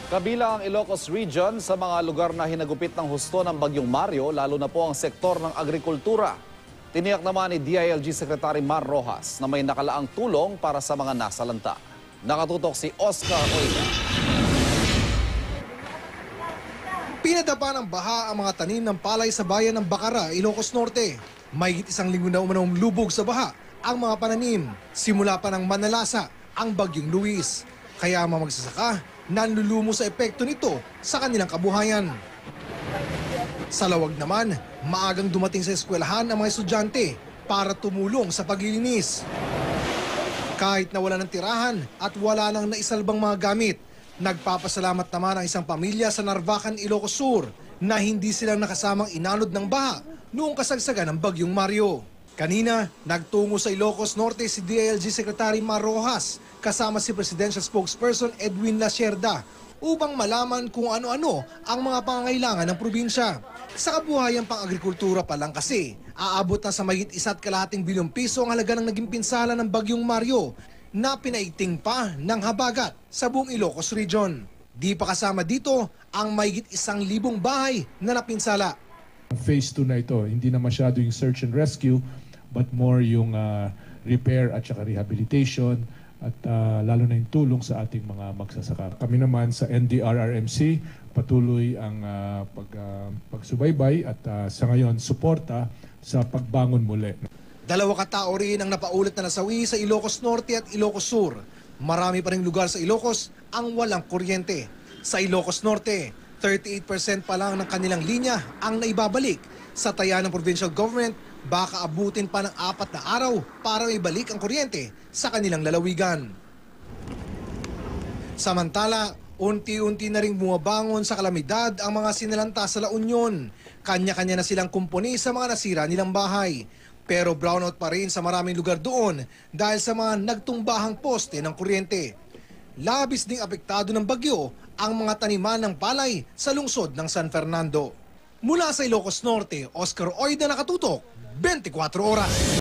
Kabilang ang Ilocos Region sa mga lugar na hinagupit ng husto ng Bagyong Mario, lalo na po ang sektor ng agrikultura. Tiniyak naman ni DILG Secretary Mar Rojas na may nakalaang tulong para sa mga nasalanta. Nakatutok si Oscar Oida. Pinadapa ng baha ang mga tanim ng palay sa bayan ng Bacara, Ilocos Norte. Mahigit isang linggo na umanong lubog sa baha ang mga pananim. Simula pa ng manalasa ang Bagyong Luis. Kaya ang mga magsasaka nanlulumo sa epekto nito sa kanilang kabuhayan. Sa Lawag naman, maagang dumating sa eskwelahan ang mga estudyante para tumulong sa paglilinis. Kahit na wala ng tirahan at wala nang naisalbang mga gamit, nagpapasalamat naman ang isang pamilya sa Narvacan, Ilocos Sur na hindi silang nakasamang inanod ng baha noong kasagsagan ng Bagyong Mario. Kanina, nagtungo sa Ilocos Norte si DILG Secretary Mar Rojas kasama si Presidential Spokesperson Edwin Lasierda upang malaman kung ano-ano ang mga pangangailangan ng probinsya. Sa kabuhayan pang-agrikultura pa lang kasi, aabot na sa mahigit 1.5 bilyong piso ang halaga ng naging pinsala ng Bagyong Mario na pinaigting pa ng habagat sa buong Ilocos Region. Di pa kasama dito ang mahigit 1,000 bahay na napinsala. Phase 2 na ito, hindi na masyado yung search and rescue, but more yung repair at saka rehabilitation at lalo na yung tulong sa ating mga magsasaka. Kami naman sa NDRRMC patuloy ang pagsubaybay at sa ngayon suporta sa pagbangon muli. 2 katao rin ang napaulat na nasawi sa Ilocos Norte at Ilocos Sur. Marami pa ring lugar sa Ilocos ang walang kuryente. Sa Ilocos Norte, 38% pa lang ng kanilang linya ang naibabalik. Sa taya ng provincial government, baka abutin pa ng 4 na araw para ibalik ang kuryente sa kanilang lalawigan. Samantala, unti-unti na ring bumabangon sa kalamidad ang mga sinalanta sa La Union. Kanya-kanya na silang kumpuni sa mga nasira nilang bahay. Pero brownout pa rin sa maraming lugar doon dahil sa mga nagtumbahang poste ng kuryente. Labis ding apektado ng bagyo ang mga taniman ng palay sa lungsod ng San Fernando. Mula sa Ilocos Norte, Oscar Oida, nakatutok, 24 oras.